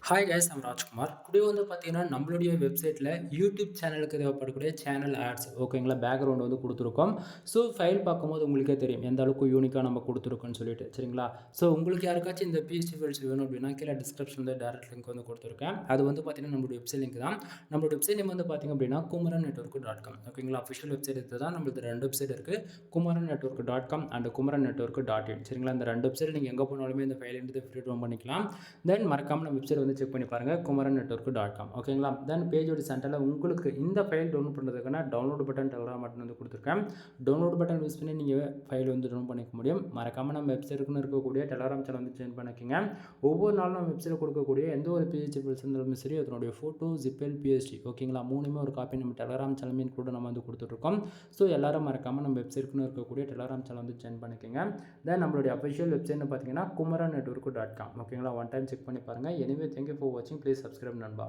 Hi guys, I'm Rajkumar. Today வந்து பார்த்தீங்கன்னா, நம்மளுடைய வெப்சைட்ல யூடியூப் சேனலுக்கு தேவைப்படக்கூடிய சேனல் ஆட்ஸ் ஓகேங்களா, பேக்ரவுண்ட் வந்து குடுத்துருக்கோம். ஸோ ஃபைல் பார்க்கும்போது உங்களுக்கே தெரியும் எந்த அளவுக்கு யூனிக்கா நம்ம குடுத்துருக்கோம்னு சொல்லிட்டு, சரிங்களா? ஸோ உங்களுக்கு யாருக்காச்சும் இந்த பிஎஸ்டி ஃபைல்ஸ் வேணும் அப்படின்னா, கீழ டிஸ்கிரிப்ஷன்ல டைரக்ட் லிங்க் வந்து குடுத்துருக்கேன். அது வந்து பார்த்தீங்கன்னா, நம்மளுடைய வெப்சைட் லிங்க் தான். நம்மளோட வெப்சைட் நேம் வந்து பார்த்தீங்க அப்படின்னா, kumarannetwork.com ஓகேங்களா. அஃபிஷியல் வெப்சைட் இதுதான். நம்மளுக்கு 2 வெப்சைட் இருக்கு. kumarannetwork.com அண்ட் kumarannetwork.in சரிங்களா. இந்த 2 வெப்சைட் நீங்க எங்க போனாலுமே இந்த ஃபைல் எடுத்து ஃப்ரீ டவுன் பண்ணிக்கலாம். தென் மறக்காம நம்ம வெப்சைட் வந்து செக் பண்ணி பாருங்கள், kumarannetwork.com ஓகேங்களா. தென் பேஜோட சென்டரில் உங்களுக்கு இந்த ஃபைல் டவுன்லோட் பண்ணுறதுக்கான டவுன்லோட் பட்டன் டெலகிராம் பட்டன் வந்து கொடுத்துருக்கேன். டவுன்லோட் பட்டன் யூஸ் பண்ணி நீங்கள் ஃபைல் வந்து டவுன்லோட் பண்ணிக்க முடியும். மறக்காமல் நம்ம வெப்சைட்டுக்குன்னு இருக்கக்கூடிய டெலகிராம் சேனல் வந்து ஜாயின் பண்ணிக்கோங்க. ஒவ்வொரு நாளும் நம்ம வெப்சைட்டில் கொடுக்கக்கூடிய எந்த ஒரு பிஹெச்பி ஃபைல்ஸ் இருந்தாலும் சரி, அதனுடைய ஃபோட்டோ ஜிப்எல் பிஎஸ்டி ஓகேங்களா, மூணுமே ஒரு காப்பி நம்ம டெலகிராம் சேனல் கூட நம்ம வந்து கொடுத்துட்ருக்கோம். ஸோ எல்லாரும் மறக்காமல் நம்ம வெப்சைட்டுக்குன்னு இருக்கக்கூடிய டெலகிராம் சேனல் வந்து ஜாயின் பண்ணிக்கோங்க. தென் நம்மளுடைய அஃபிஷியல் வெப்சைட்னு பார்த்தீங்கன்னா kumarannetwork.com ஓகேங்களா. ஒன் டைம் செக் பண்ணி பாருங்கள். எனிவே தேங்க்யூ ஃபார் வாட்சிங். ப்ளீஸ் சப்ஸ்கிரைப் நண்பா.